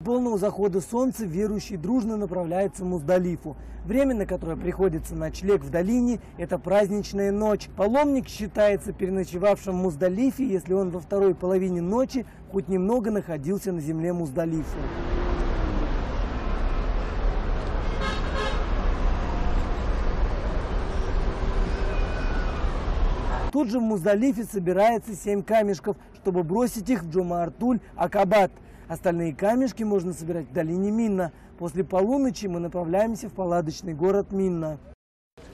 полного захода солнца верующие дружно направляются в Муздалифу. Время, на которое приходится ночлег в долине, это праздничная ночь. Паломник считается переночевавшим в Муздалифе, если он во второй половине ночи хоть немного находился на земле Муздалифы. Тут же в Муздалифе собирается 7 камешков, чтобы бросить их в Джумартуль-Акабат. Остальные камешки можно собирать в долине Минна. После полуночи мы направляемся в палаточный город Минна.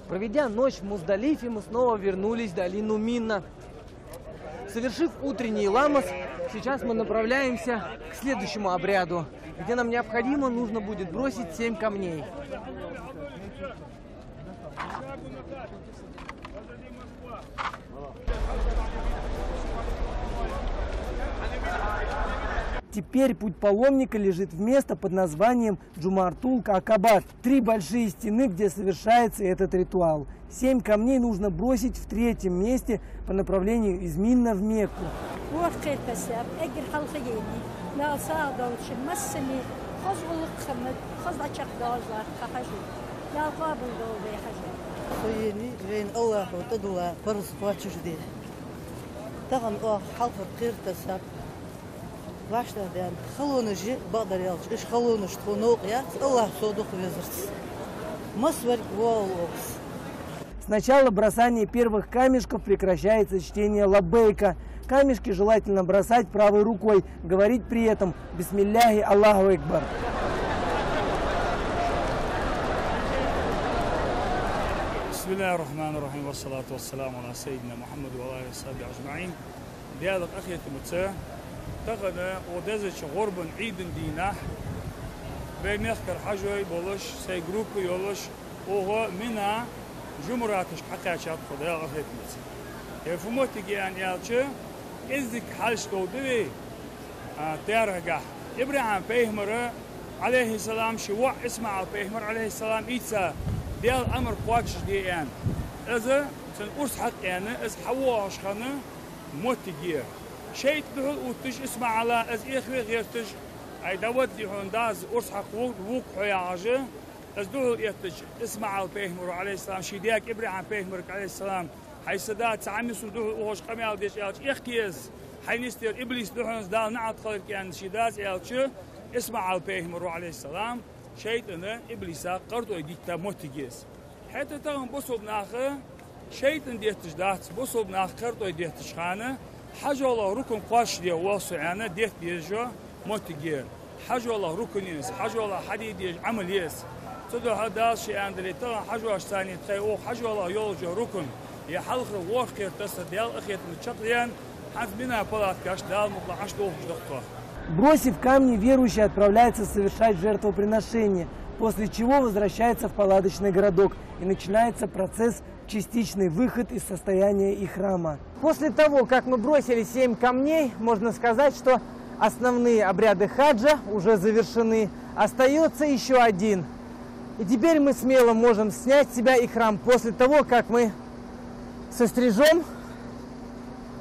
Проведя ночь в Муздалифе, мы снова вернулись в долину Минна. Совершив утренний ламас, сейчас мы направляемся к следующему обряду, где нам необходимо нужно будет бросить 7 камней. Теперь путь паломника лежит в место под названием Джумартуль-Акабат. 3 большие стены, где совершается этот ритуал. 7 камней нужно бросить в 3-м месте по направлению из Минна в Мекку. С начала бросания первых камешков прекращается чтение лаббейка. Камешки желательно бросать правой рукой, говорить при этом «Бисмилляхи Аллаху Экбар». Бисмиллахир-рахманир-рахим, вассалату вассаламу аля сайидина Мухаммаду ва аля сахбихи аджмаин. Диалог ахият муца. تقنا ودزش غربن عيدن دينا بنخكر حجوي بولش سي جروب يولش وهو منا جمراتش حقاشات خدا غفلت يفهموتي يعني يالچه ازك حالش دودي تارغا ابراهيم بيهمر عليه السلام شو اسمع بيهمر عليه السلام ايتسا ديال امر قواتش دي ان اذا سن ارس حق يعني از حواش خانه موتي شيء تقول وتش اسمع على از إخوة غيرتش أي دوت يهون داز أرسح ووق حياجه از دول يتش اسمع على بيهمر عليه السلام شيديك إبراهيم بيهمر عليه السلام حي سدات عمس ودول وهوش قميال ديش يالش إخكيز حي نستير إبليس دهون دال نعت خلق يعني شيدات يالش اسمع على بيهمر عليه السلام شيء إنه إبليس قرض ويديك موتيجيز حتى تهم بصوب ناخه شيء ديتش دات بصوب ناخ قرض ويديتش خانه حاجة الله ركن قاش دي واصعنا ديت بيجا موتجير حاجة الله ركن يس حاجة الله حديد يج عمل يس تدو هذا شيء عندي ترى حاجة ثانية تخي أو حاجة الله يولج ركن يا حلق وخير تصديال أخيت متشقيان حد بنا بلاد كاش دال مطلع عشتوه دقة. Бросив камни, верующий отправляется совершать жертвоприношение, после чего возвращается в палаточный городок и начинается процесс частичный выход из состояния ихрама. После того, как мы бросили 7 камней, можно сказать, что основные обряды хаджа уже завершены. Остается еще один. И теперь мы смело можем снять с себя ихрам после того, как мы сострижем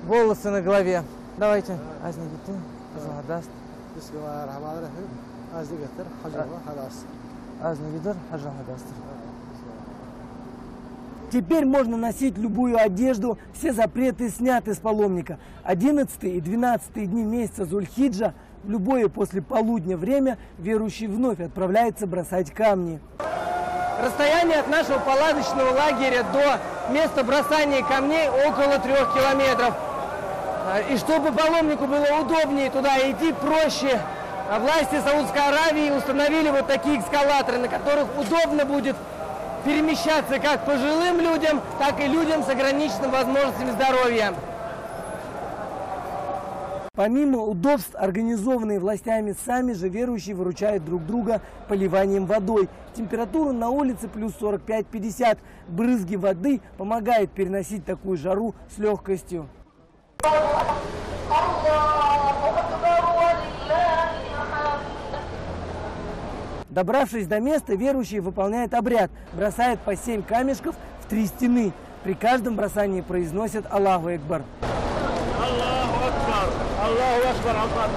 волосы на голове. Давайте. Теперь можно носить любую одежду, все запреты сняты с паломника. 11 и 12 дни месяца Зуль-Хиджа, в любое после полудня время, верующий вновь отправляется бросать камни. Расстояние от нашего палаточного лагеря до места бросания камней около 3 километров. И чтобы паломнику было удобнее туда идти, проще, власти Саудовской Аравии установили вот такие эскалаторы, на которых удобно будет перемещаться как пожилым людям, так и людям с ограниченными возможностями здоровья. Помимо удобств, организованные властями, сами же верующие выручают друг друга поливанием водой. Температура на улице плюс 45-50. Брызги воды помогают переносить такую жару с легкостью. Добравшись до места, верующий выполняет обряд, бросает по 7 камешков в 3 стены. При каждом бросании произносят Аллаху Экбар. Аллаху Акбар, Аллаху Акбар,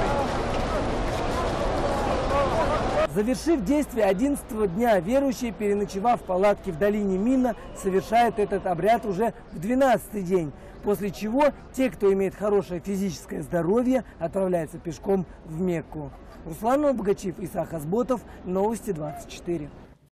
Завершив действие 11-го дня, верующие, переночевав в палатке в долине Мина, совершают этот обряд уже в 12-й день. После чего те, кто имеет хорошее физическое здоровье, отправляются пешком в Мекку. Руслан Богачев, Исаак Азботов, Новости 24.